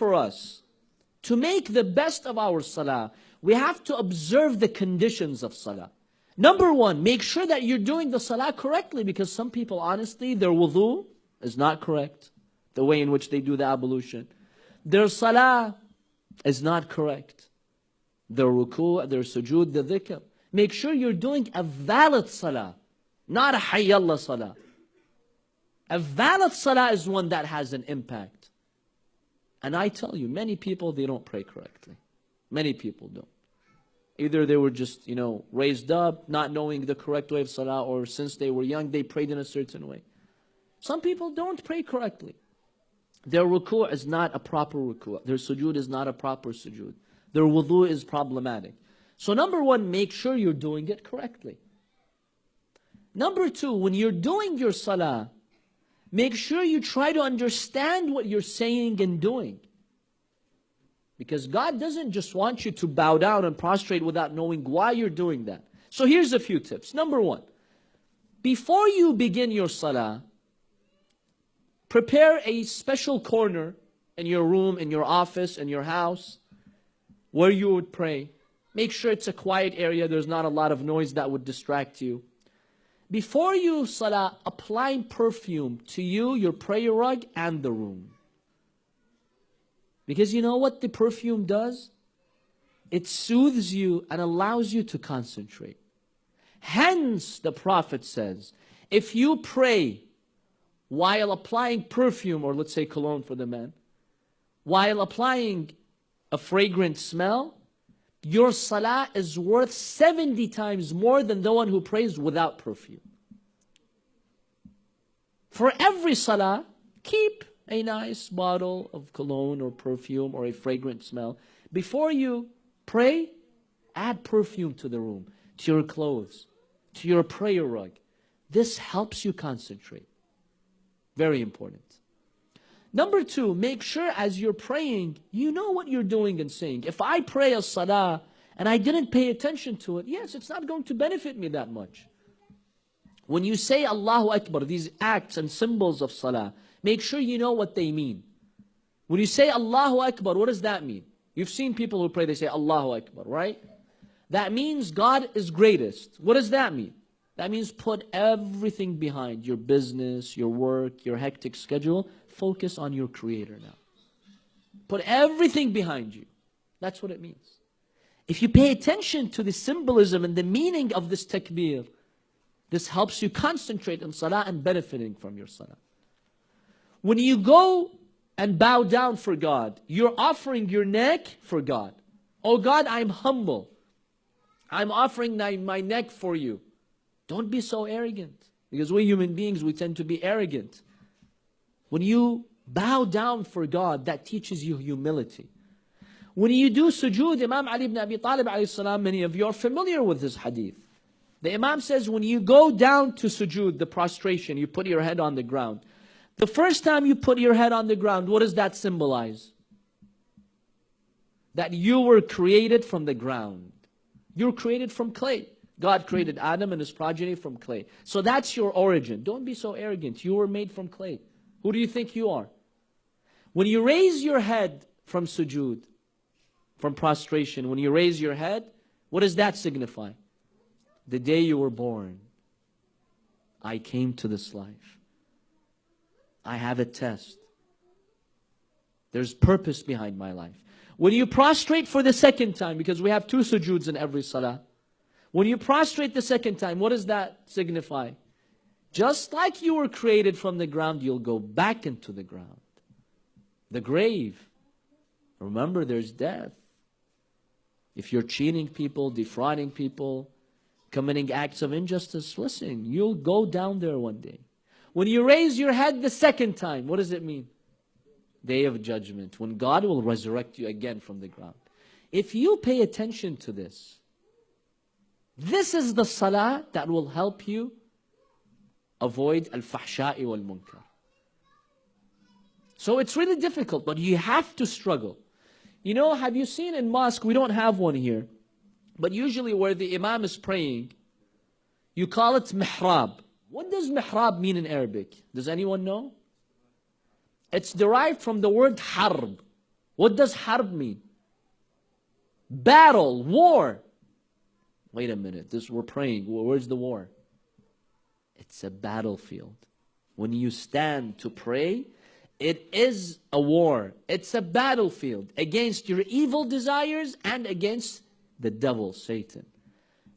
for us to make the best of our salah, we have to observe the conditions of salah. Number one, make sure that you're doing the salah correctly, because some people, honestly, their wudu is not correct, the way in which they do the ablution. Their salah is not correct. Their ruku', their sujood, the dhikr. Make sure you're doing a valid salah, not a hayyallah salah. A valid salah is one that has an impact. And I tell you, many people, they don't pray correctly. Many people don't. Either they were just, raised up, not knowing the correct way of salah, or since they were young, they prayed in a certain way. Some people don't pray correctly. Their ruku' is not a proper ruku'. Their sujood is not a proper sujood. Their wudu is problematic. So number one, make sure you're doing it correctly. Number two, when you're doing your salah, make sure you try to understand what you're saying and doing. Because God doesn't just want you to bow down and prostrate without knowing why you're doing that. So here's a few tips. Number one, before you begin your salah, prepare a special corner in your room, in your office, in your house, where you would pray. Make sure it's a quiet area. There's not a lot of noise that would distract you. Before you salah, apply perfume to you, your prayer rug, and the room. Because you know what the perfume does? It soothes you and allows you to concentrate. Hence, the Prophet says, if you pray while applying perfume, or let's say cologne for the men, while applying a fragrant smell, your salah is worth 70 times more than the one who prays without perfume. For every salah, keep a nice bottle of cologne or perfume or a fragrant smell. Before you pray, add perfume to the room, to your clothes, to your prayer rug. This helps you concentrate. Very important. Number two, make sure as you're praying, you know what you're doing and saying. If I pray a salah and I didn't pay attention to it, yes, it's not going to benefit me that much. When you say Allahu Akbar, these acts and symbols of salah, make sure you know what they mean. When you say Allahu Akbar, what does that mean? You've seen people who pray, they say Allahu Akbar, right? That means God is greatest. What does that mean? That means put everything behind, your business, your work, your hectic schedule. Focus on your Creator now. Put everything behind you. That's what it means. If you pay attention to the symbolism and the meaning of this takbir, this helps you concentrate on salah and benefiting from your salah. When you go and bow down for God, you're offering your neck for God. Oh God, I'm humble. I'm offering my neck for you. Don't be so arrogant. Because we human beings, we tend to be arrogant. When you bow down for God, that teaches you humility. When you do sujood, Imam Ali ibn Abi Talib alayhi salam, many of you are familiar with this hadith. The Imam says when you go down to sujood, the prostration, you put your head on the ground. The first time you put your head on the ground, what does that symbolize? That you were created from the ground. You're created from clay. God created Adam and his progeny from clay. So that's your origin. Don't be so arrogant. You were made from clay. Who do you think you are? When you raise your head from sujood, from prostration, when you raise your head, what does that signify? The day you were born, I came to this life. I have a test. There's purpose behind my life. When you prostrate for the second time, because we have 2 sujoods in every salah, when you prostrate the second time, what does that signify? Just like you were created from the ground, you'll go back into the ground. The grave. Remember, there's death. If you're cheating people, defrauding people, committing acts of injustice, listen, you'll go down there one day. When you raise your head the second time, what does it mean? Day of judgment, when God will resurrect you again from the ground. If you pay attention to this, this is the salah that will help you avoid al-fahsha'i wal-munkar. So it's really difficult, but you have to struggle. You know, have you seen in mosque, we don't have one here, but usually where the imam is praying, you call it mihrab. What does mihrab mean in Arabic? Does anyone know? It's derived from the word harb. What does harb mean? Battle, war. Wait a minute, we're praying. Where's the war? It's a battlefield. When you stand to pray, it is a war. It's a battlefield against your evil desires and against the devil, Satan.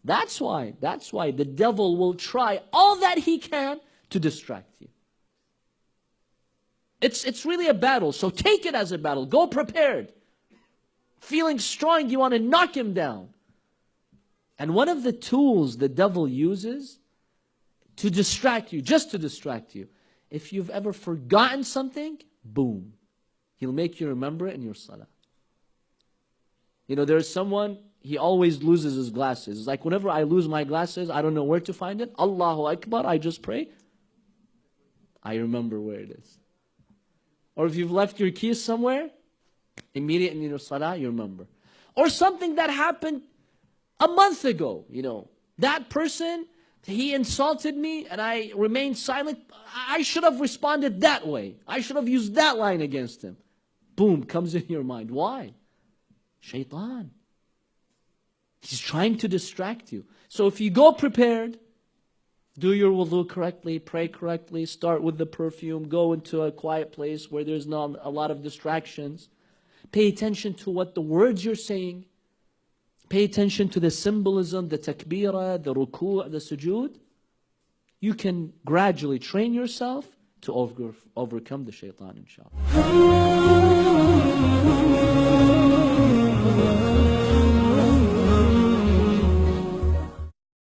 That's why the devil will try all that he can to distract you. It's really a battle, so take it as a battle. Go prepared. Feeling strong, you want to knock him down. And one of the tools the devil uses to distract you, just to distract you, if you've ever forgotten something, boom, he'll make you remember it in your salah. You know, there's someone, he always loses his glasses. It's like whenever I lose my glasses, I don't know where to find it. Allahu Akbar, I just pray. I remember where it is. Or if you've left your keys somewhere, immediately in your salah, you remember. Or something that happened a month ago, you know. That person, he insulted me and I remained silent. I should have responded that way. I should have used that line against him. Boom, comes in your mind. Why? Shaitan. He's trying to distract you. So if you go prepared, do your wudu correctly, pray correctly, start with the perfume, go into a quiet place where there's not a lot of distractions. Pay attention to what the words you're saying. Pay attention to the symbolism, the takbirah, the ruku', the sujood. You can gradually train yourself to overcome the shaitan, inshallah.